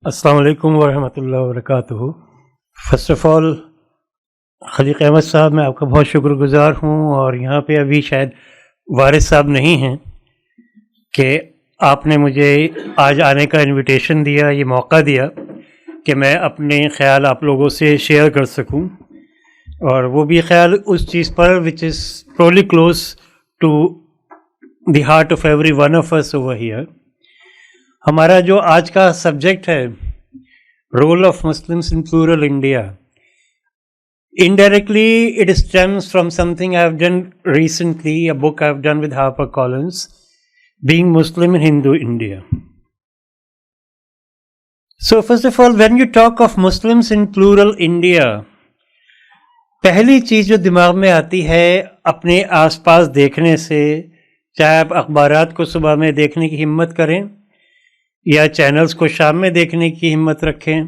السلام علیکم ورحمۃ اللہ وبرکاتہ۔ First of all Khaliq Ahmad صاحب، میں آپ کا بہت شکر گزار ہوں، اور یہاں پہ ابھی شاید وارث صاحب نہیں ہیں کہ آپ نے مجھے آج آنے کا انویٹیشن دیا، یہ موقع دیا کہ میں اپنے خیال آپ لوگوں سے شیئر کر سکوں، اور وہ بھی خیال اس چیز پر which is probably close to the heart of every one of us over here. ہمارا جو آج کا سبجیکٹ ہے، role of Muslims in plural India, indirectly it stems from something I have done recently, a book I have done with HarperCollins, Being Muslim in Hindu India. So first of all, when you talk of Muslims in plural India, پہلی چیز جو دماغ میں آتی ہے اپنے آس پاس دیکھنے سے، چاہے آپ اخبارات کو صبح میں دیکھنے کی ہمت کریں یا چینلز کو شام میں دیکھنے کی ہمت رکھیں،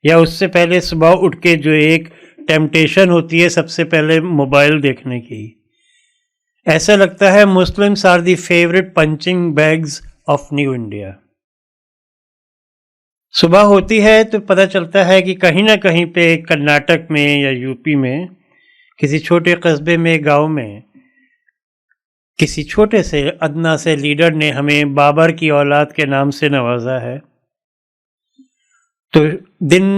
یا اس سے پہلے صبح اٹھ کے جو ایک ٹیمپٹیشن ہوتی ہے سب سے پہلے موبائل دیکھنے کی، ایسا لگتا ہے Muslims are the favourite punching bags of new India. صبح ہوتی ہے تو پتہ چلتا ہے کہ کہیں نہ کہیں پہ کرناٹک میں یا یو پی میں، کسی چھوٹے قصبے میں، گاؤں میں، کسی چھوٹے سے ادنا سے لیڈر نے ہمیں بابر کی اولاد کے نام سے نوازا ہے۔ تو دن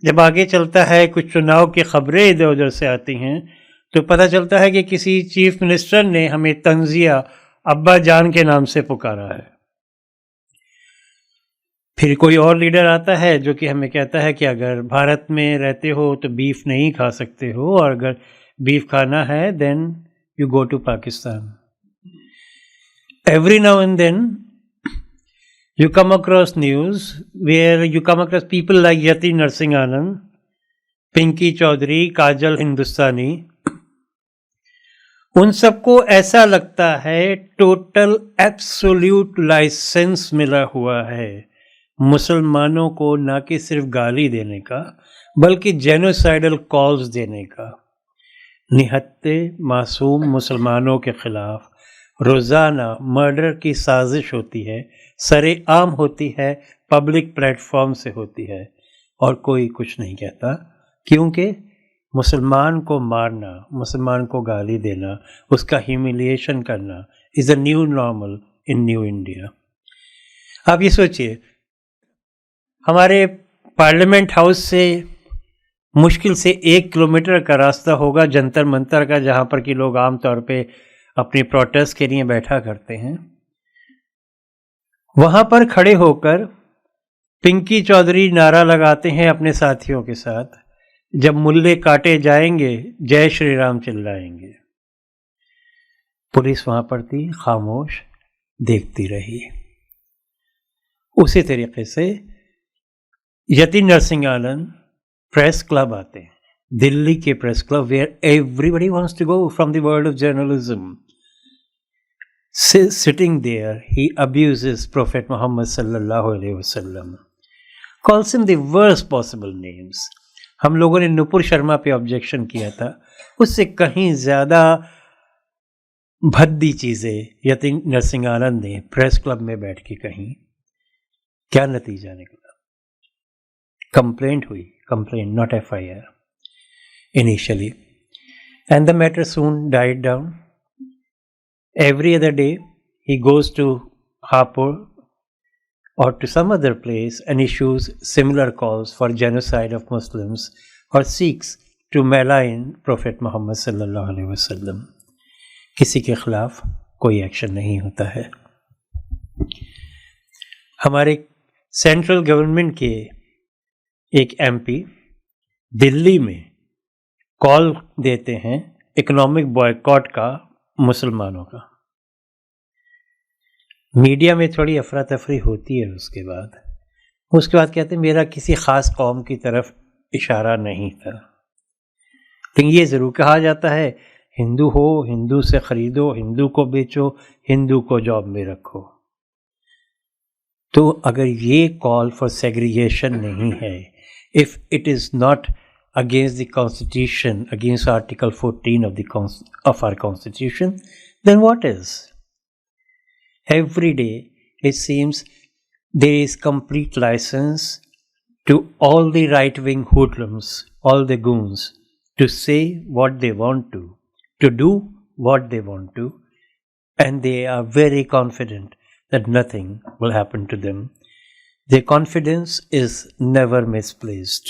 جب آگے چلتا ہے، کچھ چناؤ کی خبریں ادھر ادھر سے آتی ہیں، تو پتہ چلتا ہے کہ کسی چیف منسٹر نے ہمیں تنزیہ ابا جان کے نام سے پکارا ہے۔ پھر کوئی اور لیڈر آتا ہے جو کہ ہمیں کہتا ہے کہ اگر بھارت میں رہتے ہو تو بیف نہیں کھا سکتے ہو، اور اگر بیف کھانا ہے then you go to Pakistan. Every now and then you come across news where you come across people like Yati Narsingh Anand, Pinky Chaudhary, Kajal Hindustani. ان سب کو ایسا لگتا ہے ٹوٹل ایبسولوٹ لائسنس ملا ہوا ہے مسلمانوں کو نہ کہ صرف گالی دینے کا بلکہ جینوسائیڈل کالز دینے کا۔ نہتے معصوم مسلمانوں کے خلاف روزانہ مرڈر کی سازش ہوتی ہے، سر عام ہوتی ہے، پبلک پلیٹ فارم سے ہوتی ہے، اور کوئی کچھ نہیں کہتا، کیونکہ مسلمان کو مارنا، مسلمان کو گالی دینا، اس کا ہیوملیشن کرنا is a new normal in new India. آپ یہ سوچئے، ہمارے پارلیمنٹ ہاؤس سے مشکل سے 1 کلومیٹر کا راستہ ہوگا جنتر منتر کا، جہاں پر کہ لوگ عام طور پہ اپنی پروٹیسٹ کے لیے بیٹھا کرتے ہیں۔ وہاں پر کھڑے ہو کر پنکی چودھری نعرہ لگاتے ہیں اپنے ساتھیوں کے ساتھ، جب ملے کاٹے جائیں گے جے شری رام چلائیں گے۔ پولیس وہاں پر تھی، خاموش دیکھتی رہی۔ اسی طریقے سے یتی نرسنگھ آنند پریس کلب آتے ہیں، دلی کے press club where every wants to go from the world of journalism. Sitting there, he abuses Prophet Muhammad sallallahu alaihi wasallam, calls him the worst possible names. ہم لوگوں نے نپور شرما پہ آبجیکشن کیا تھا، اس سے کہیں زیادہ بھدی چیزیں یتی نرسنگھ آنند نے پریس کلب میں بیٹھ کے کہیں۔ کیا نتیجہ نکلا؟ کمپلینٹ ہوئی، complaint not FIR initially, and the matter soon died down. Every other day he goes to Hapur or to some other place and issues similar calls for genocide of Muslims or seeks to malign Prophet Muhammad sallallahu alaihi wasallam. کسی کے خلاف کوئی action نہیں ہوتا ہے۔ ہمارے central government کے ایک ایم پی دلی میں کال دیتے ہیں اکنامک بوائیکاٹ کا مسلمانوں کا۔ میڈیا میں تھوڑی افراتفری ہوتی ہے، اس کے بعد کہتے ہیں میرا کسی خاص قوم کی طرف اشارہ نہیں تھا، لیکن یہ ضرور کہا جاتا ہے ہندو ہو ہندو سے خریدو، ہندو کو بیچو، ہندو کو جاب میں رکھو۔ تو اگر یہ کال فار سیگریگیشن نہیں ہے، if it is not against the constitution, against article 14 of our constitution, then what is? Every day it seems there is complete license to all the right-wing hoodlums, all the goons, to say what they want to do what they want to, and they are very confident that nothing will happen to them. Their confidence is never misplaced.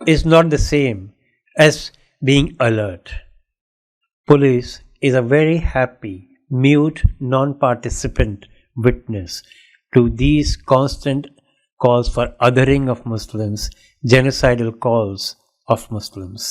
is not the same as being alert. Police is a very happy, mute, non-participant witness to these constant calls for othering of Muslims, genocidal calls of Muslims.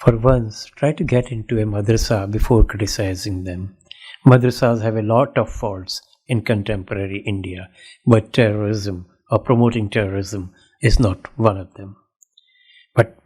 For once, try to get into a madrasa before criticizing them. Madrasas have a lot of faults in contemporary India, but terrorism or promoting terrorism is not one of them. But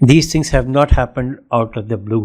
These things have not happened out of the blue.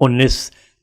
19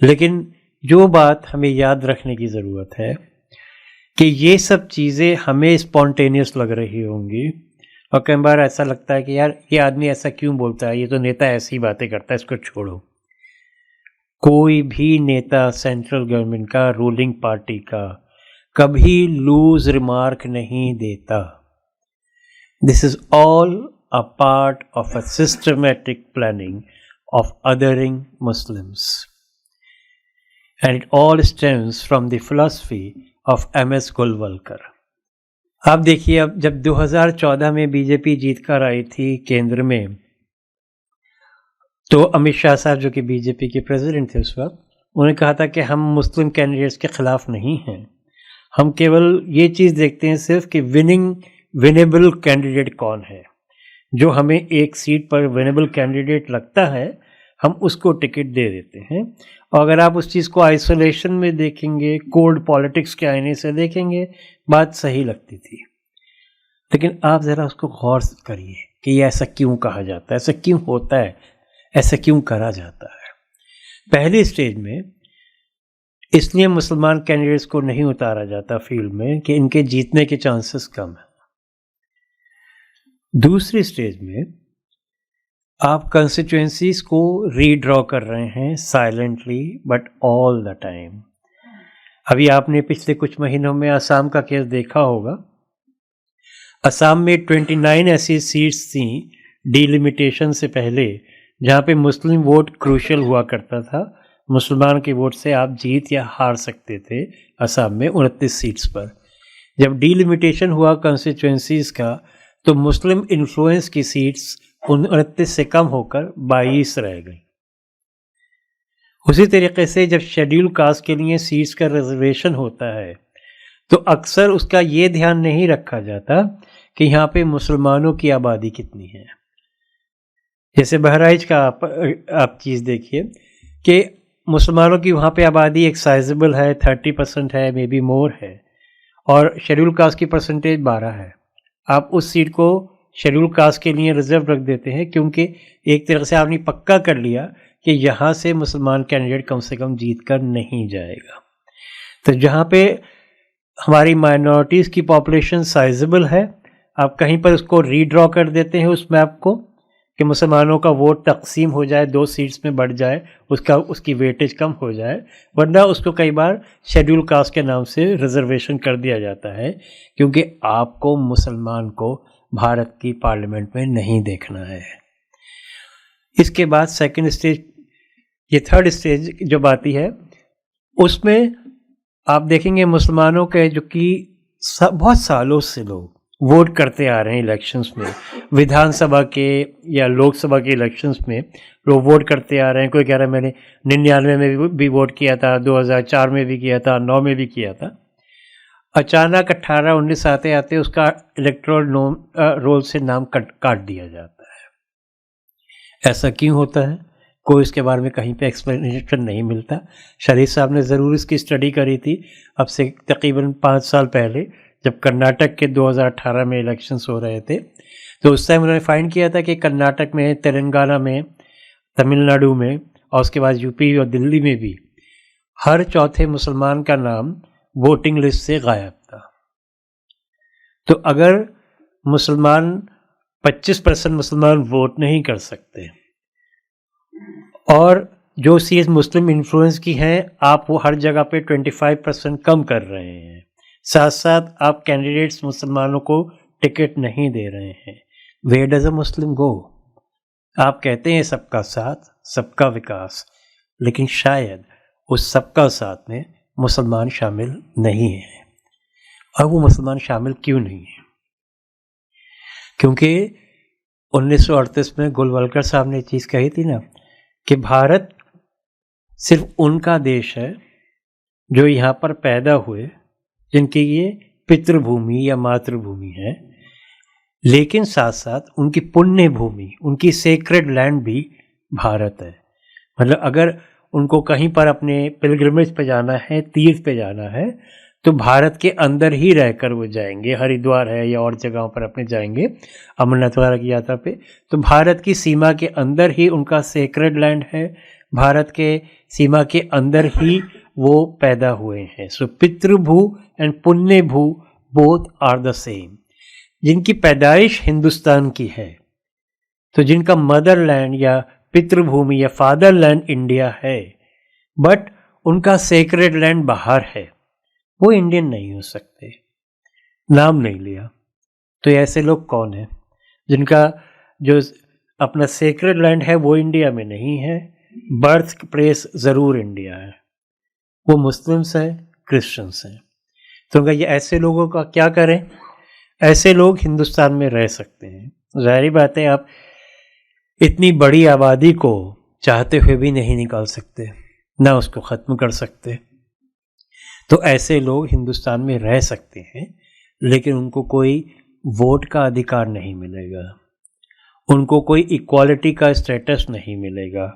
لیکن جو بات ہمیں یاد رکھنے کی ضرورت ہے کہ یہ سب چیزیں ہمیں اسپونٹینیس لگ رہی ہوں گی، اور کئی بار ایسا لگتا ہے کہ یار یہ آدمی ایسا کیوں بولتا ہے، یہ تو نیتا ایسی باتیں کرتا ہے، اس کو چھوڑو۔ کوئی بھی نیتا سینٹرل گورنمنٹ کا، رولنگ پارٹی کا، کبھی لوز ریمارک نہیں دیتا۔ دس از آل a part of a systematic planning of othering Muslims, and it all stems from the philosophy of MS Golwalkar۔ آپ دیکھیے، اب جب 2014 میں بی جے پی جیت کر آئی تھی کیندر میں، تو امت شاہ صاحب جو کہ بی جے پی کے پریزیڈنٹ تھے اس وقت، انہوں نے کہا تھا کہ ہم مسلم کینڈیڈیٹس کے خلاف نہیں ہیں، ہم کیول یہ چیز دیکھتے ہیں صرف کہ ونیبل کینڈیڈیٹ کون ہے، جو ہمیں ایک سیٹ پر ونیبل کینڈیڈیٹ لگتا ہے ہم اس کو ٹکٹ دے دیتے ہیں۔ اور اگر آپ اس چیز کو آئسولیشن میں دیکھیں گے، کولڈ پالیٹکس کے آئینے سے دیکھیں گے، بات صحیح لگتی تھی۔ لیکن آپ ذرا اس کو غور کریے کہ یہ ایسا کیوں کہا جاتا ہے، ایسا کیوں ہوتا ہے، ایسا کیوں کرا جاتا ہے۔ پہلی سٹیج میں اس لیے مسلمان کینڈیڈیٹس کو نہیں اتارا جاتا فیلڈ میں کہ ان کے جیتنے کے چانسز کم ہیں۔ دوسری سٹیج میں آپ کنسٹیچوئنسیز کو ری ڈرا کر رہے ہیں silently but all the time. ابھی آپ نے پچھلے کچھ مہینوں میں آسام کا کیس دیکھا ہوگا۔ آسام میں 29 ایسی سیٹس تھیں ڈیلیمیٹیشن سے پہلے جہاں پہ مسلم ووٹ کروشل ہوا کرتا تھا، مسلمان کے ووٹ سے آپ جیت یا ہار سکتے تھے آسام میں 29 سیٹس پر۔ جب ڈیلیمیٹیشن ہوا کنسٹیچوئنسیز کا تو مسلم انفلوئنس کی سیٹس 29 سے کم ہو کر 22 رہ گئیں۔ اسی طریقے سے جب شیڈیول کاسٹ کے لیے سیٹس کا ریزرویشن ہوتا ہے تو اکثر اس کا یہ دھیان نہیں رکھا جاتا کہ یہاں پہ مسلمانوں کی آبادی کتنی ہے۔ جیسے بہرائچ کا آپ چیز دیکھیے کہ مسلمانوں کی وہاں پہ آبادی ایک سائزبل ہے، 30% ہے، مے بی مور ہے، اور شیڈیول کاسٹ کی پرسنٹیج 12 ہے۔ آپ اس سیٹ کو شیڈیول کاسٹ کے لیے ریزرو رکھ دیتے ہیں کیونکہ ایک طرح سے آپ نے پکا کر لیا کہ یہاں سے مسلمان کینڈیڈیٹ کم سے کم جیت کر نہیں جائے گا۔ تو جہاں پہ ہماری مائنورٹیز کی پاپولیشن سائزبل ہے، آپ کہیں پر اس کو ری ڈرا کر دیتے ہیں اس میپ کو کہ مسلمانوں کا ووٹ تقسیم ہو جائے، 2 سیٹس میں بڑھ جائے، اس کی ویٹیج کم ہو جائے، ورنہ اس کو کئی بار شیڈیول کاسٹ کے نام سے ریزرویشن کر دیا جاتا ہے کیونکہ آپ کو مسلمان کو بھارت کی پارلیمنٹ میں نہیں دیکھنا ہے۔ اس کے بعد سیکنڈ اسٹیج، یہ تھرڈ اسٹیج جب آتی ہے اس میں آپ دیکھیں گے مسلمانوں کے جو کہ بہت سالوں سے لوگ ووٹ کرتے آ رہے ہیں الیکشنز میں، ودھان سبھا کے یا لوک سبھا کے الیکشنز میں لوگ ووٹ کرتے آ رہے ہیں۔ کوئی کہہ رہا ہے میں نے 99 میں بھی ووٹ کیا تھا، 2004 میں بھی کیا تھا، 9 میں بھی کیا تھا۔ اچانک 18-19 آتے آتے اس کا الیکٹرل رول سے نام کاٹ دیا جاتا ہے۔ ایسا کیوں ہوتا ہے؟ کوئی اس کے بارے میں کہیں پہ ایکسپلینیشن نہیں ملتا۔ شریف صاحب نے ضرور اس کی اسٹڈی کری تھی اب سے تقریباً 5 سال پہلے، جب کرناٹک کے 2018 میں الیکشنز ہو رہے تھے، تو اس ٹائم انہوں نے فائنڈ کیا تھا کہ کرناٹک میں، تلنگانہ میں، تمل ناڈو میں، اور اس کے بعد یو پی اور دلی میں بھی ہر چوتھے مسلمان کا نام ووٹنگ لسٹ سے غائب تھا۔ تو اگر 25% مسلمان ووٹ نہیں کر سکتے اور جو چیز مسلم انفلوئنس کی ہیں آپ وہ ہر جگہ پہ 25% کم کر رہے ہیں، ساتھ ساتھ آپ کینڈیڈیٹس مسلمانوں کو ٹکٹ نہیں دے رہے ہیں، ویئر ڈز اے مسلم گو؟ آپ کہتے ہیں سب کا ساتھ، سب کا وکاس، لیکن شاید اس سب کا ساتھ میں مسلمان شامل نہیں ہیں۔ اور وہ مسلمان شامل کیوں نہیں ہیں؟ کیونکہ 1938 میں گولولکر صاحب نے یہ چیز کہی تھی نا کہ بھارت صرف ان کا دیش ہے جو یہاں پر پیدا ہوئے، جن کی یہ پتر بھومی یا ماتر بھومی ہے، لیکن ساتھ ساتھ ان کی پنیہ بھومی، ان کی سیکرڈ لینڈ بھی بھارت ہے۔ مطلب اگر ان کو کہیں پر اپنے پلگرمیج پہ جانا ہے، تیرتھ پہ جانا ہے، تو بھارت کے اندر ہی رہ کر وہ جائیں گے، ہریدوار ہے یا اور جگہوں پر اپنے جائیں گے امرناتھ وغیرہ کی یاترا پہ، تو بھارت کی سیما کے اندر ہی ان کا سیکرڈ لینڈ ہے، بھارت کے سیما کے اندر ہی وہ پیدا ہوئے ہیں. سو پتر بھو اینڈ پنیہ بھو بوتھ آر دا سیم. جن کی پیدائش ہندوستان کی ہے تو جن کا مدر لینڈ یا پتر بھومی یا فادر لینڈ انڈیا ہے بٹ ان کا سیکریڈ لینڈ باہر ہے، وہ انڈین نہیں ہو سکتے. نام نہیں لیا تو ایسے لوگ کون ہیں جن کا جو اپنا سیکریڈ لینڈ ہے وہ انڈیا میں نہیں ہے، برتھ پلیس ضرور انڈیا ہے، وہ مسلمس ہیں، کرسچنس ہیں. تو یہ ایسے لوگوں کا کیا کریں؟ ایسے لوگ ہندوستان میں رہ سکتے ہیں. ظاہری بات ہے آپ اتنی بڑی آبادی کو چاہتے ہوئے بھی نہیں نکال سکتے، نہ اس کو ختم کر سکتے. تو ایسے لوگ ہندوستان میں رہ سکتے ہیں لیکن ان کو کوئی ووٹ کا ادھیکار نہیں ملے گا، ان کو کوئی ایکوالٹی کا اسٹیٹس نہیں ملے گا،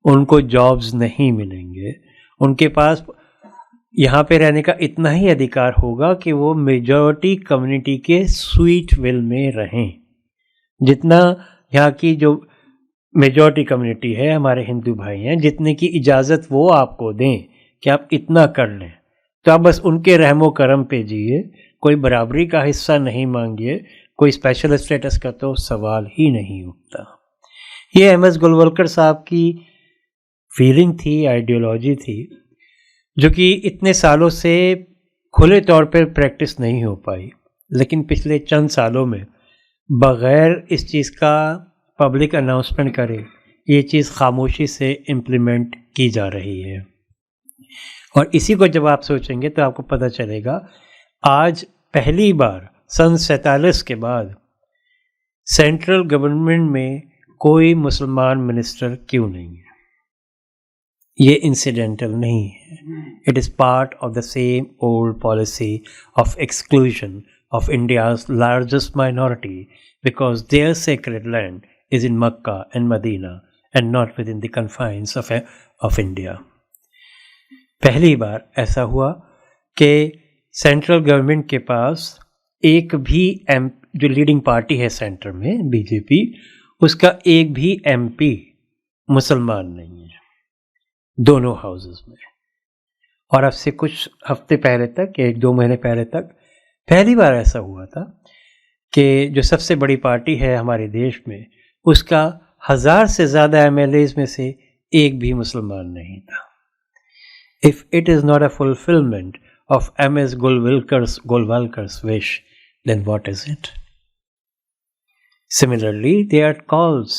ان کو جابز نہیں ملیں گے. ان کے پاس یہاں پہ رہنے کا اتنا ہی ادھیکار ہوگا کہ وہ میجورٹی کمیونٹی کے سویٹ ول میں رہیں. جتنا یہاں کی جو میجورٹی کمیونٹی ہے، ہمارے ہندو بھائی ہیں، جتنے کی اجازت وہ آپ کو دیں کہ آپ اتنا کر لیں تو آپ بس ان کے رحم و کرم پہ جیے، کوئی برابری کا حصہ نہیں مانگیے، کوئی اسپیشل اسٹیٹس کا تو سوال ہی نہیں اٹھتا. یہ ایم ایس گلولکر صاحب کی فیلنگ تھی، آئیڈیالوجی تھی، جو کہ اتنے سالوں سے کھلے طور پر پریکٹس نہیں ہو پائی، لیکن پچھلے چند سالوں میں بغیر اس چیز کا پبلک اناؤنسمنٹ کرے یہ چیز خاموشی سے امپلیمنٹ کی جا رہی ہے. اور اسی کو جب آپ سوچیں گے تو آپ کو پتہ چلے گا آج پہلی بار سن 47 کے بعد سینٹرل گورنمنٹ میں کوئی مسلمان منسٹر کیوں نہیں ہے. یہ انسیڈنٹل نہیں ہے، it is part of the same old policy of exclusion of India's largest minority because their sacred land is in Makkah and Medina and not within the confines of India. پہلی بار ایسا ہوا کہ سینٹرل گورنمنٹ کے پاس ایک بھی جو leading party ہے centre میں بی جے پی، اس کا ایک بھی ایم پی مسلمان نہیں ہے دونوں ہاؤسز میں. اور اب سے کچھ ہفتے پہلے تک، 1-2 مہینے پہلے تک پہلی بار ایسا ہوا تھا کہ جو سب سے بڑی پارٹی ہے ہمارے دیش میں، اس کا 1000 سے زیادہ ایم ایل ایز میں سے ایک بھی مسلمان نہیں تھا. If it is not a fulfillment of M.S. Golwalkar's wish, then what is it? Similarly, there are calls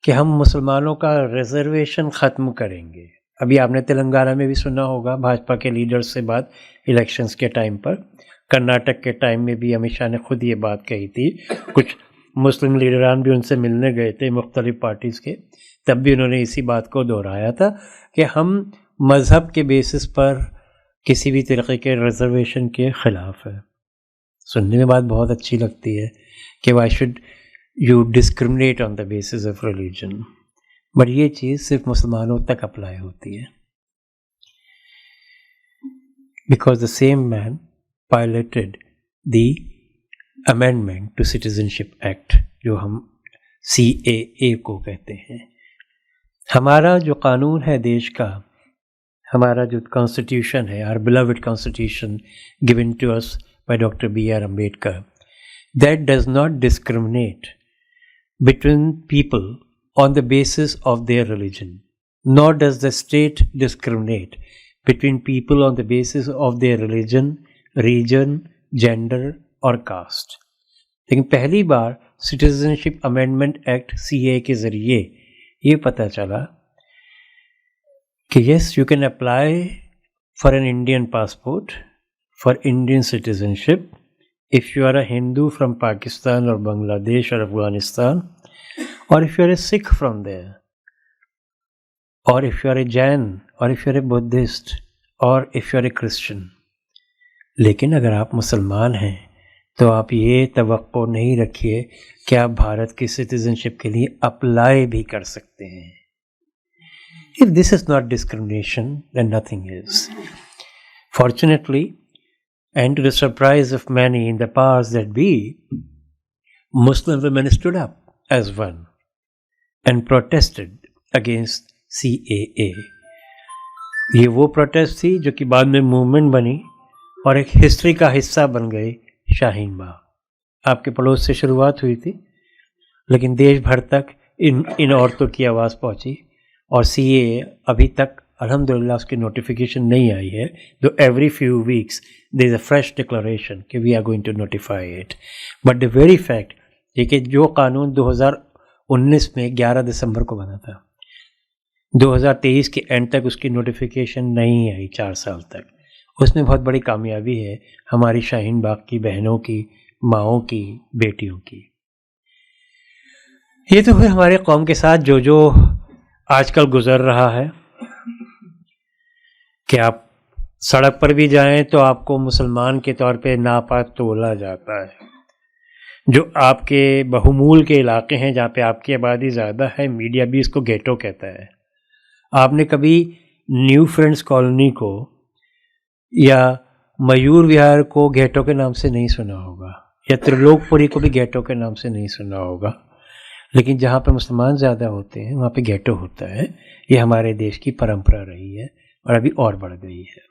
کہ ہم مسلمانوں کا ریزرویشن ختم کریں گے. ابھی آپ نے تلنگانہ میں بھی سنا ہوگا بھاجپا کے لیڈرز سے بات الیکشنز کے ٹائم پر. کرناٹک کے ٹائم میں بھی امت شاہ نے خود یہ بات کہی تھی. کچھ مسلم لیڈران بھی ان سے ملنے گئے تھے مختلف پارٹیز کے، تب بھی انہوں نے اسی بات کو دہرایا تھا کہ ہم مذہب کے بیسس پر کسی بھی طریقے کے ریزرویشن کے خلاف ہے. سننے میں بات بہت اچھی لگتی ہے کہ why should you discriminate on the basis of religion, but یہ چیز صرف مسلمانوں تک اپلائی ہوتی ہے. Because the same man piloted the amendment to Citizenship Act جو ہم CAA کو کہتے ہیں. ہمارا جو قانون ہے دیش کا، ہمارا جو کانسٹیٹیوشن ہے، our beloved constitution given to us by Dr. B.R. Ambedkar, that does not discriminate between people on the basis of their religion, nor does the state discriminate between people on the basis of their religion, region, gender اور cost. لیکن پہلی بار citizenship amendment act CAA کے ذریعے یہ پتہ چلا کہ yes you can apply for an Indian passport for Indian citizenship if you are a Hindu from Pakistan or Bangladesh or Afghanistan, or if you are a Sikh from there, or if you are a Jain, or if you are a Buddhist, or if you are a Christian. لیکن اگر آپ مسلمان ہیں تو آپ یہ توقع نہیں رکھیے کہ آپ بھارت کی سٹیزنشپ کے لیے اپلائی بھی کر سکتے ہیں. If this is not discrimination, then nothing is. Fortunately, and to the surprise of many in the powers that be, Muslim women stood up as one and protested against CAA. یہ وہ protest تھی جو کہ بعد میں movement بنی اور ایک ہسٹری کا حصہ بن گئی شاہین باغ. آپ کے پڑوس سے شروعات ہوئی تھی لیکن دیش بھر تک ان عورتوں کی آواز پہنچی اور CAA ابھی تک الحمدللہ اس کی نوٹیفیکیشن نہیں آئی ہے. Though every few weeks there is a fresh declaration کہ we are going to notify it. But the very fact یہ کہ جو قانون 2019 میں 11 دسمبر کو بنا تھا 2023 کے اینڈ تک اس کی نوٹیفیکیشن نہیں آئی 4 سال تک. اس میں بہت بڑی کامیابی ہے ہماری شاہین باغ کی بہنوں کی، ماؤں کی، بیٹیوں کی. یہ تو ہے ہمارے قوم کے ساتھ جو آج کل گزر رہا ہے کہ آپ سڑک پر بھی جائیں تو آپ کو مسلمان کے طور پہ ناپاک تولا جاتا ہے. جو آپ کے بہمول کے علاقے ہیں جہاں پہ آپ کی آبادی زیادہ ہے، میڈیا بھی اس کو گیٹو کہتا ہے. آپ نے کبھی نیو فرینڈز کالونی کو یا میور وہار کو گیٹو کے نام سے نہیں سنا ہوگا، یا ترلوک پوری کو بھی گیٹو کے نام سے نہیں سنا ہوگا. لیکن جہاں پہ مسلمان زیادہ ہوتے ہیں وہاں پہ گیٹو ہوتا ہے. یہ ہمارے دیش کی پرمپرا رہی ہے اور ابھی اور بڑھ گئی ہے.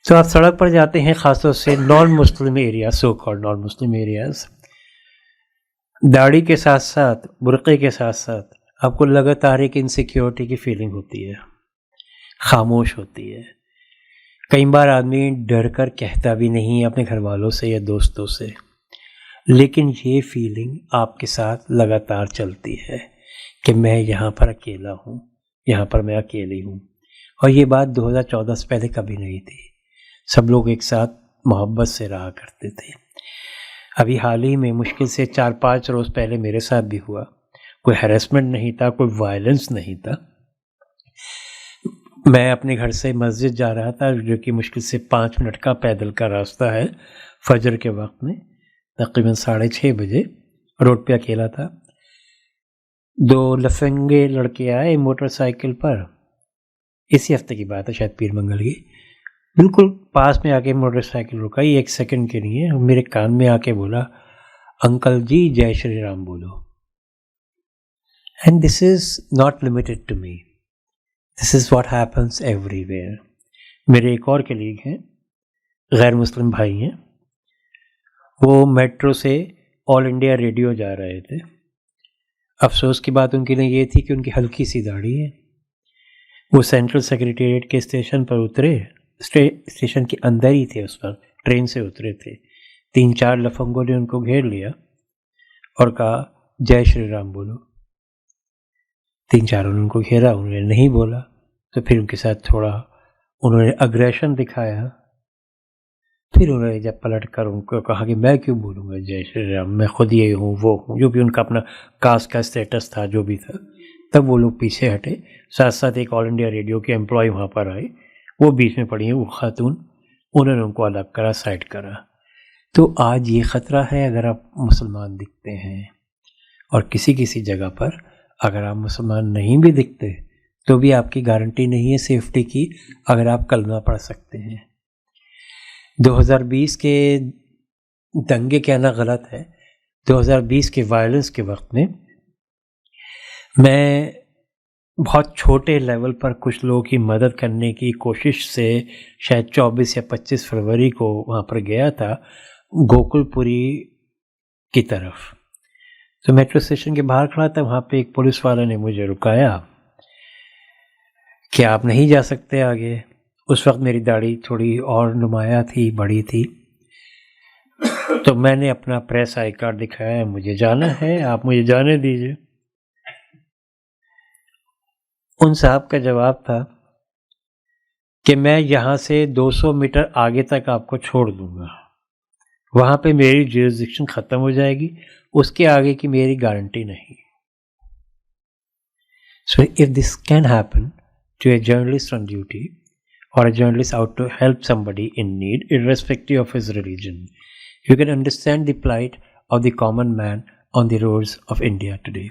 تو آپ سڑک پر جاتے ہیں، خاص طور سے نان مسلم ایریا، سو کالڈ نان مسلم ایریاز، داڑھی کے ساتھ ساتھ برقعے کے ساتھ ساتھ آپ کو لگاتار ایک انسیکیورٹی کی فیلنگ ہوتی ہے، خاموش ہوتی ہے. کئی بار آدمی ڈر کر کہتا بھی نہیں اپنے گھر والوں سے یا دوستوں سے، لیکن یہ فیلنگ آپ کے ساتھ لگاتار چلتی ہے کہ میں یہاں پر اکیلا ہوں، یہاں پر میں اکیلی ہوں. اور یہ بات 2014 سے پہلے کبھی نہیں تھی. سب لوگ ایک ساتھ محبت سے رہا کرتے تھے. ابھی حال ہی میں مشکل سے 4-5 روز پہلے میرے ساتھ بھی ہوا. کوئی ہیرسمنٹ نہیں تھا، کوئی وائلنس نہیں تھا. میں اپنے گھر سے مسجد جا رہا تھا جو کہ مشکل سے 5 منٹ کا پیدل کا راستہ ہے. فجر کے وقت میں تقریباً 6:30 بجے روڈ پہ اکیلا تھا. 2 لفنگے لڑکے آئے موٹر سائیکل پر، اسی ہفتے کی بات ہے، شاید پیر منگل کی. بالکل پاس میں آ کے موٹر سائیکل رکائی، 1 سیکنڈ کے لیے میرے کان میں آ کے بولا، انکل جی جے شری رام بولو. And this is not limited to me, this is what happens everywhere. میرے ایک اور کلیگ ہیں، غیر مسلم بھائی ہیں، وہ میٹرو سے آل انڈیا ریڈیو جا رہے تھے. افسوس کی بات ان کے لیے یہ تھی کہ ان کی ہلکی سی داڑھی ہے. وہ سینٹرل سیکریٹریٹ کے اسٹیشن پر اترے، اسٹیشن کے اندر ہی تھے، اس پر ٹرین سے اترے تھے. 3-4 لفنگوں نے ان کو گھیر لیا اور کہا جے شری رام بولو. 3-4 نے ان کو گھیرا، انہوں نے نہیں بولا. تو پھر ان کے ساتھ تھوڑا انہوں نے اگریشن دکھایا. پھر انہوں نے جب پلٹ کر ان کو کہا کہ میں کیوں بولوں گا جے شری رام، میں خود یہ ہوں وہ ہوں، جو بھی ان کا اپنا کاسٹ کا اسٹیٹس تھا جو بھی تھا. تب وہ لوگ پیچھے ہٹے. ساتھ ساتھ ایک آل انڈیا ریڈیو کے امپلائی وہاں پر آئے، وہ بیچ میں پڑی ہیں، وہ خاتون، انہوں نے ان کو الگ کرا، سائڈ کرا. تو آج یہ خطرہ ہے اگر آپ مسلمان دکھتے ہیں، اور کسی جگہ پر اگر آپ مسلمان نہیں بھی دکھتے تو بھی آپ کی گارنٹی نہیں ہے سیفٹی کی اگر آپ کلمہ پڑھ سکتے ہیں. 2020 کے دنگے کہنا غلط ہے، 2020 کے وائلنس کے وقت میں بہت چھوٹے لیول پر کچھ لوگوں کی مدد کرنے کی کوشش سے شاید 24 یا 25 فروری کو وہاں پر گیا تھا، گوکل پوری کی طرف. تو میٹرو اسٹیشن کے باہر کھڑا تھا، وہاں پہ ایک پولیس والا نے مجھے رکایا کہ آپ نہیں جا سکتے آگے. اس وقت میری داڑھی تھوڑی اور نمایاں تھی، بڑی تھی. تو میں نے اپنا پریس آئی کارڈ دکھایا، مجھے جانا ہے، آپ مجھے جانے دیجیے. ان صاحب کا جواب تھا کہ میں یہاں سے 200 میٹر آگے تک آپ کو چھوڑ دوں گا، وہاں پہ میری جیورسڈکشن ختم ہو جائے گی، اس کے آگے کی میری گارنٹی نہیں. So if this can happen to a journalist on duty or a journalist out to help somebody in need, irrespective of his religion, you can understand the plight of the common man on the roads of India today.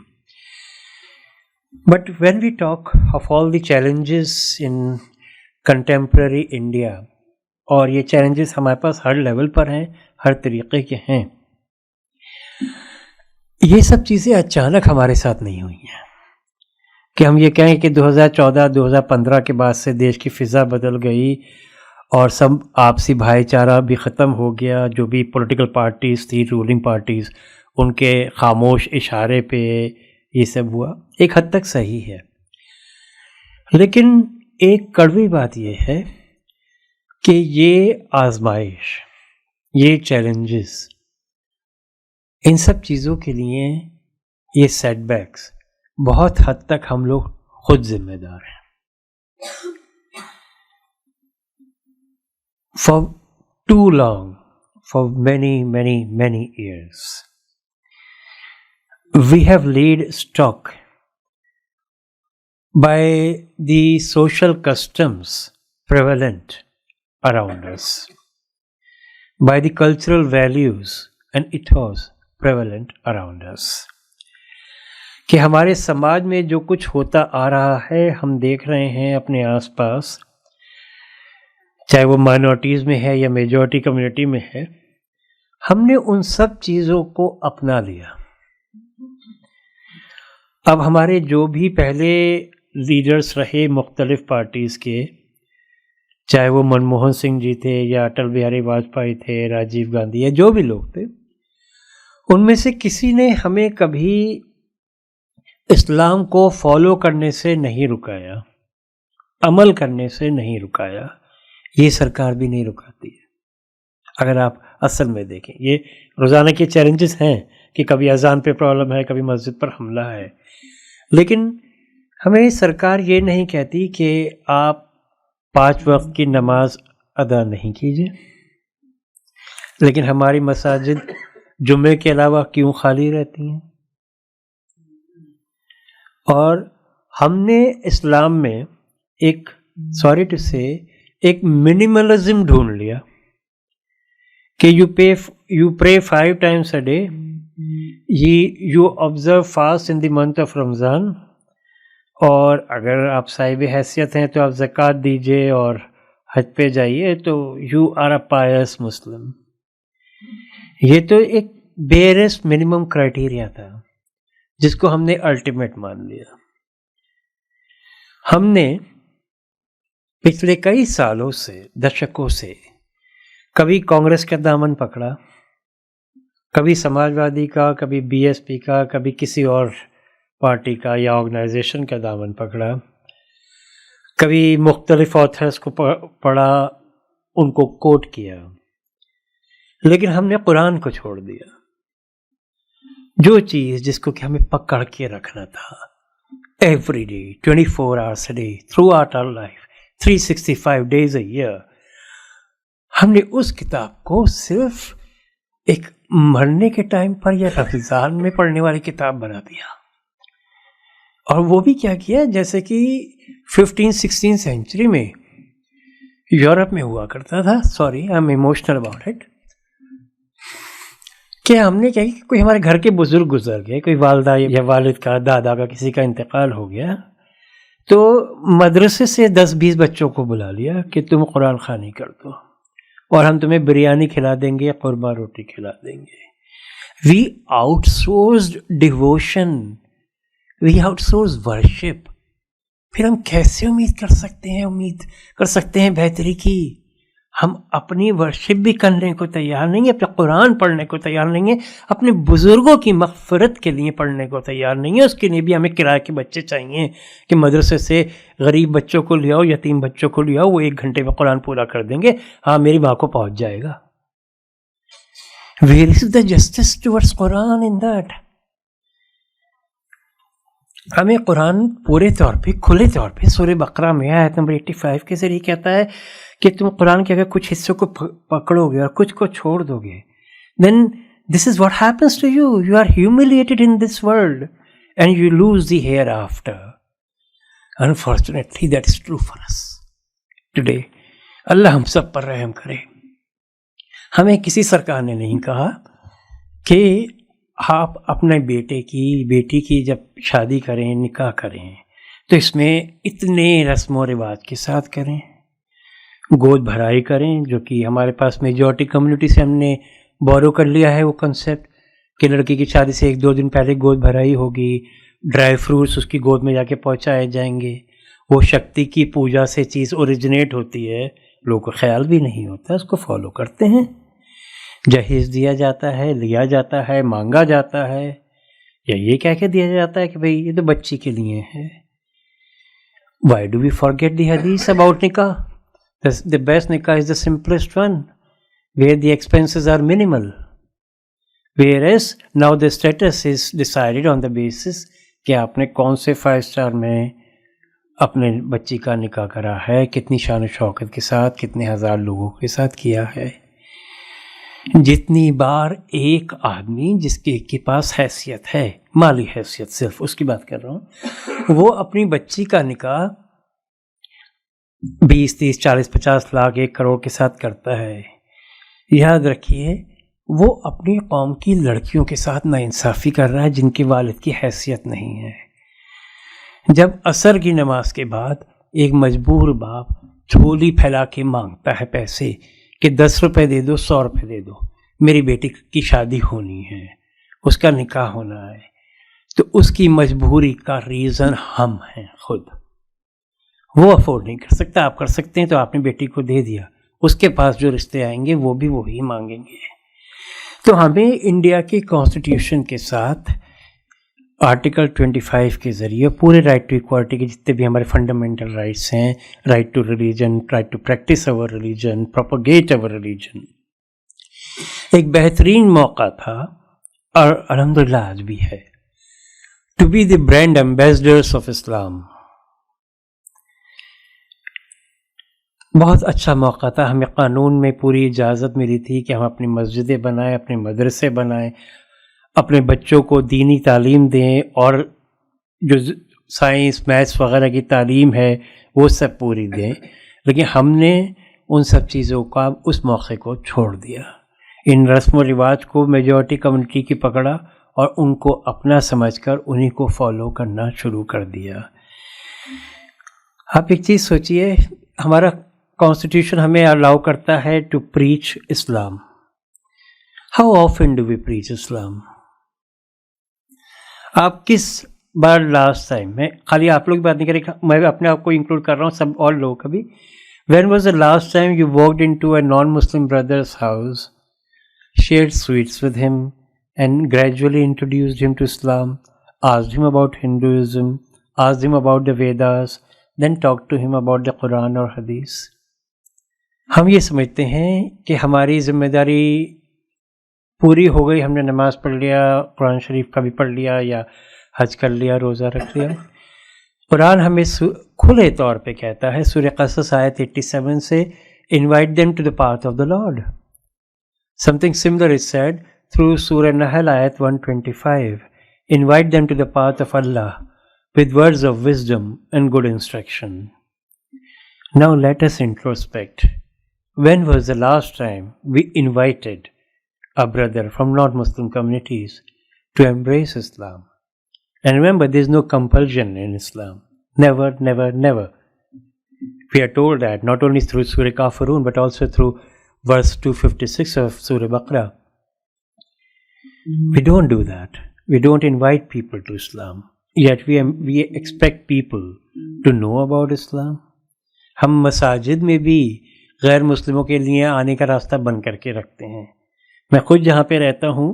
But when we talk of all the challenges in contemporary India, اور یہ challenges ہمارے پاس ہر level پر ہیں، ہر طریقے کے ہیں، یہ سب چیزیں اچانک ہمارے ساتھ نہیں ہوئی ہیں کہ ہم یہ کہیں کہ 2014-2015 کے بعد سے دیش کی فضا بدل گئی اور سب آپسی بھائی چارہ بھی ختم ہو گیا. جو بھی پولیٹیکل پارٹیز تھی، رولنگ پارٹیز، ان کے خاموش اشارے پہ یہ سب ہوا، ایک حد تک صحیح ہے. لیکن ایک کڑوی بات یہ ہے کہ یہ آزمائش، یہ چیلنجز، ان سب چیزوں کے لیے یہ سیٹ بیکس بہت حد تک ہم لوگ خود ذمہ دار ہیں. For too long, for many years, we have laid stock by the social customs prevalent around us, by the cultural values and ethos prevalent around us. کہ ہمارے سماج میں جو کچھ ہوتا آ رہا ہے، ہم دیکھ رہے ہیں اپنے آس پاس، چاہے وہ مائنورٹیز میں ہے یا میجورٹی کمیونٹی میں ہے، ہم نے ان سب چیزوں کو اپنا لیا. اب ہمارے جو بھی پہلے لیڈرز رہے مختلف پارٹیز کے، چاہے وہ منموہن سنگھ جی تھے یا اٹل بہاری واجپئی تھے، راجیو گاندھی، یا جو بھی لوگ تھے، ان میں سے کسی نے ہمیں کبھی اسلام کو فالو کرنے سے نہیں رکایا، عمل کرنے سے نہیں رکایا. یہ سرکار بھی نہیں رکاتی ہے. اگر آپ اصل میں دیکھیں، یہ روزانہ کے چیلنجز ہیں کہ کبھی اذان پہ پرابلم ہے، کبھی مسجد پر حملہ ہے، لیکن ہمیں سرکار یہ نہیں کہتی کہ آپ 5 وقت کی نماز ادا نہیں کیجیے. لیکن ہماری مساجد جمعے کے علاوہ کیوں خالی رہتی ہیں؟ اور ہم نے اسلام میں ایک سوری ٹو سے ایک منیملزم ڈھونڈ لیا کہ you pray 5 times a day، you observe fast in the month of Ramzan, اور اگر آپ صاحب حیثیت ہیں تو آپ زکوٰۃ دیجیے اور حج پہ جائیے، تو یو آر اے پائس مسلم. یہ تو ایک بیئرسٹ منیمم کرائٹیریا تھا جس کو ہم نے الٹیمیٹ مان لیا. ہم نے پچھلے کئی سالوں سے، دشکوں سے، کبھی کانگریس کا دامن پکڑا، کبھی سماجوادی کا، کبھی بی ایس پی کا، کبھی کسی اور پارٹی کا یا آرگنائزیشن کا دامن پکڑا، کبھی مختلف آتھرس کو پڑھا، ان کو کوٹ کیا، لیکن ہم نے قرآن کو چھوڑ دیا. جو چیز جس کو کہ ہمیں پکڑ کے رکھنا تھا every day, 24 hours a day، throughout our life, 365 days a year، ہم نے اس کتاب کو صرف ایک مرنے کے ٹائم پر یا رمضان میں پڑھنے والی کتاب بنا دیا. اور وہ بھی کیا کیا، جیسے کہ 15th-16th سینچری میں یورپ میں ہوا کرتا تھا. Sorry, I am emotional about it. کہ ہم نے کیا کہ کوئی ہمارے گھر کے بزرگ گزر گئے، کوئی والدہ یا والد کا، دادا کا، کسی کا انتقال ہو گیا، تو مدرسے سے 10-20 بچوں کو بلا لیا کہ تم قرآن خوانی کر دو اور ہم تمہیں بریانی کھلا دیں گے، قربہ روٹی کھلا دیں گے. وی آؤٹ سورسڈ ڈیووشن، وی آؤٹ سورس ورشپ. پھر ہم کیسے امید کر سکتے ہیں بہتری کی؟ ہم اپنی ورشپ بھی کرنے کو تیار نہیں ہیں، اپنے قرآن پڑھنے کو تیار نہیں ہیں، اپنے بزرگوں کی مغفرت کے لیے پڑھنے کو تیار نہیں ہیں. اس کے لیے بھی ہمیں کرائے کے بچے چاہیے کہ مدرسے سے غریب بچوں کو لے آؤ، یتیم بچوں کو لے آؤ، وہ 1 گھنٹے میں قرآن پورا کر دیں گے. ہاں، میری ماں کو پہنچ جائے گا. Where is the justice towards Quran in that؟ ہمیں قرآن پورے طور پہ، کھلے طور پہ سورہ بقرہ میں آیت نمبر 85 کے ذریعے کہتا ہے کہ تم قرآن کے اگر کچھ حصوں کو پکڑو گے اور کچھ کو چھوڑ دو گے، then this is what happens to you. You are humiliated in this world and you lose the hereafter. Unfortunately, that is true for us today. اللہ ہم سب پر رحم کرے. ہمیں کسی سرکار نے نہیں کہا کہ آپ اپنے بیٹی کی جب شادی کریں، نکاح کریں، تو اس میں اتنے رسم و رواج کے ساتھ کریں، گود بھرائی کریں، جو کہ ہمارے پاس میجورٹی کمیونٹی سے ہم نے بورو کر لیا ہے وہ کنسیپٹ کہ لڑکی کی شادی سے 1-2 دن پہلے گود بھرائی ہوگی، ڈرائی فروٹس اس کی گود میں جا کے پہنچائے جائیں گے. وہ شکتی کی پوجا سے چیز اوریجنیٹ ہوتی ہے, لوگوں کو خیال بھی نہیں ہوتا, اس کو فالو کرتے ہیں. جہیز دیا جاتا ہے, لیا جاتا ہے, مانگا جاتا ہے, یا یہ کہہ کے دیا جاتا ہے کہ بھئی یہ تو بچی کے لیے ہے. Why do we forget the hadith about nikah? The best nikah is the simplest one, where the expenses are minimal. Whereas now the status is decided on the basis کہ آپ نے کون سے 5 star میں اپنے بچی کا نکاح کرا ہے, کتنی شان و شوکت کے ساتھ, کتنے ہزار لوگوں کے ساتھ کیا ہے. جتنی بار ایک آدمی جس کے پاس حیثیت ہے, مالی حیثیت, صرف اس کی بات کر رہا ہوں, وہ اپنی بچی کا نکاح 20, 30, 40, 50 لاکھ, 1 کروڑ کے ساتھ کرتا ہے, یاد رکھیے وہ اپنی قوم کی لڑکیوں کے ساتھ ناانصافی کر رہا ہے جن کے والد کی حیثیت نہیں ہے. جب عصر کی نماز کے بعد ایک مجبور باپ جھولی پھیلا کے مانگتا ہے پیسے کہ 10 روپے دے دو, 100 روپے دے دو, میری بیٹی کی شادی ہونی ہے, اس کا نکاح ہونا ہے, تو اس کی مجبوری کا ریزن ہم ہیں خود. وہ افورڈ نہیں کر سکتا, آپ کر سکتے ہیں, تو آپ نے بیٹی کو دے دیا, اس کے پاس جو رشتے آئیں گے وہ بھی وہی مانگیں گے. تو ہمیں انڈیا کی کانسٹیٹیوشن کے ساتھ آرٹیکل 25 کے ذریعے پورے رائٹ ٹو ایکوالٹی کے جتنے بھی ہمارے فنڈامنٹل رائٹس ہیں, right to religion, right to practice over religion, propagate over religion, ایک بہترین موقع تھا اور الحمدللہ آج بھی ہے, to be the brand ambassadors of Islam. بہت اچھا موقع تھا, ہمیں قانون میں پوری اجازت ملی تھی کہ ہم اپنی مسجدیں بنائیں, اپنے مدرسے بنائیں, اپنے بچوں کو دینی تعلیم دیں, اور جو سائنس میتھس وغیرہ کی تعلیم ہے وہ سب پوری دیں. لیکن ہم نے ان سب چیزوں کا اس موقع کو چھوڑ دیا, ان رسم و رواج کو میجورٹی کمیونٹی کی پکڑا اور ان کو اپنا سمجھ کر انہی کو فالو کرنا شروع کر دیا. آپ ایک چیز سوچئے, ہمارا کانسٹیٹیوشن ہمیں الاؤ کرتا ہے to preach Islam. How often do we preach Islam? آپ کس بار لاسٹ ٹائم, میں خالی آپ لوگ بات نہیں کر رہی, میں اپنے آپ کو انکلوڈ کر رہا ہوں, سب اور لوگوں کا بھی, when was the last time you walked into a non Muslim brother's house, shared sweets with him, and gradually introduced him to Islam, asked him about Hinduism, asked him about the Vedas, then talked to him about the Quran or Hadith? ہم یہ سمجھتے ہیں کہ ہماری ذمہ داری پوری ہو گئی, ہم نے نماز پڑھ لیا, قرآن شریف کا بھی پڑھ لیا, یا حج کر لیا, روزہ رکھ لیا. قرآن ہمیں کھلے طور پہ کہتا ہے, سورہ قصص آیت 87 سے, invite them to the path of the Lord. Something similar is said through Surah Nahl ayat 125, invite them to the path of Allah with words of wisdom and good instruction. Now let us introspect. When was the last time we invited a brother from non-Muslim communities to embrace Islam? And remember, there is no compulsion in Islam. Never, never, never. We are told that not only through Surah Kafirun, but also through verse 256 of Surah Baqarah. We don't do that. We don't invite people to Islam. Yet we expect people to know about Islam. ہم مساجد میں بھی غیر مسلموں کے لیے آنے کا راستہ بند کر کے رکھتے ہیں. میں خود جہاں پہ رہتا ہوں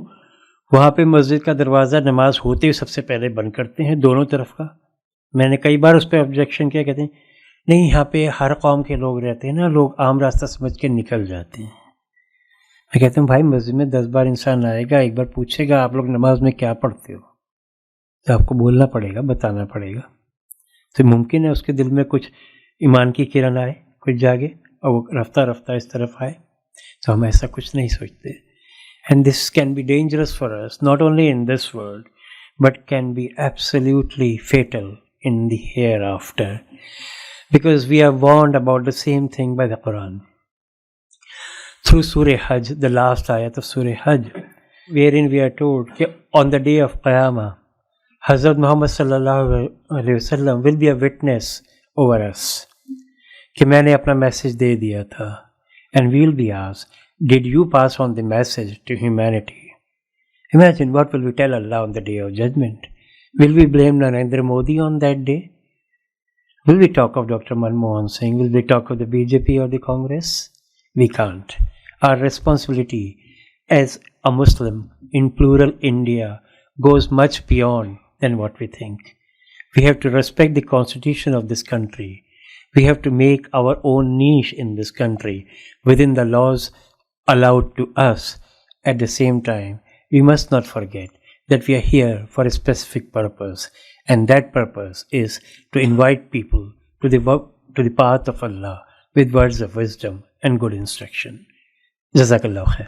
وہاں پہ مسجد کا دروازہ نماز ہوتے ہی سب سے پہلے بند کرتے ہیں, دونوں طرف کا. میں نے کئی بار اس پہ آبجیکشن کیا, کہتے ہیں نہیں یہاں پہ ہر قوم کے لوگ رہتے ہیں نا, لوگ عام راستہ سمجھ کے نکل جاتے ہیں. میں کہتا ہوں بھائی مسجد میں 10 بار انسان آئے گا, ایک بار پوچھے گا آپ لوگ نماز میں کیا پڑھتے ہو, تو آپ کو بولنا پڑے گا, بتانا پڑے گا. تو ممکن ہے اس کے دل میں کچھ ایمان کی کرن آئے, کچھ جاگے, اور وہ رفتہ رفتہ اس طرف آئے. تو ہم ایسا کچھ نہیں سوچتے. And this can be dangerous for us, not only in this world but can be absolutely fatal in the hereafter, because we are warned about the same thing by the Quran. Through Surah Hajj, the last ayat of Surah Hajj, wherein we are told that on the day of Qiyamah, Hazrat Muhammad sallallahu alaihi wasallam will be a witness over us, کہ میں نے اپنا message دے دیا تھا, and we will be asked, did you pass on the message to humanity? Imagine what will we tell Allah on the day of judgment. Will we blame Narendra Modi on that day? Will we talk of Dr. Manmohan Singh? Will we talk of the BJP or the Congress? We can't. Our responsibility as a Muslim in plural India goes much beyond than what we think. We have to respect the constitution of this country. We have to make our own niche in this country within the laws allowed to us. At the same time, we must not forget that we are here for a specific purpose, and that purpose is to invite people to the path of Allah with words of wisdom and good instruction. Jazakallah khair.